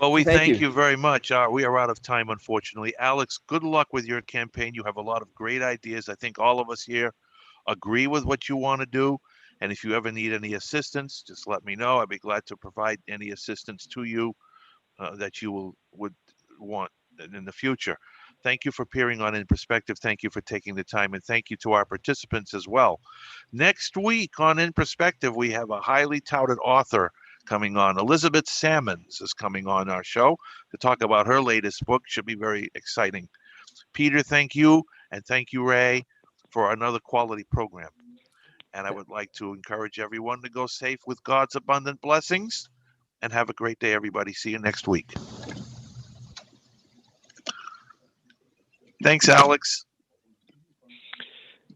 Well, we Thank thank you. you very much. We are out of time, unfortunately. Alex, good luck with your campaign. You have a lot of great ideas. I think all of us here agree with what you want to do. And if you ever need any assistance, just let me know. I'd be glad to provide any assistance to you that you would want in the future. Thank you for appearing on In Perspective. Thank you for taking the time, and thank you to our participants as well. Next week on In Perspective, we have a highly touted author coming on. Elizabeth Sammons is coming on our show to talk about her latest book. Should be very exciting. Peter, thank you, and thank you, Ray, for another quality program. And I would like to encourage everyone to go safe with God's abundant blessings. And have a great day, everybody. See you next week. Thanks, Alex.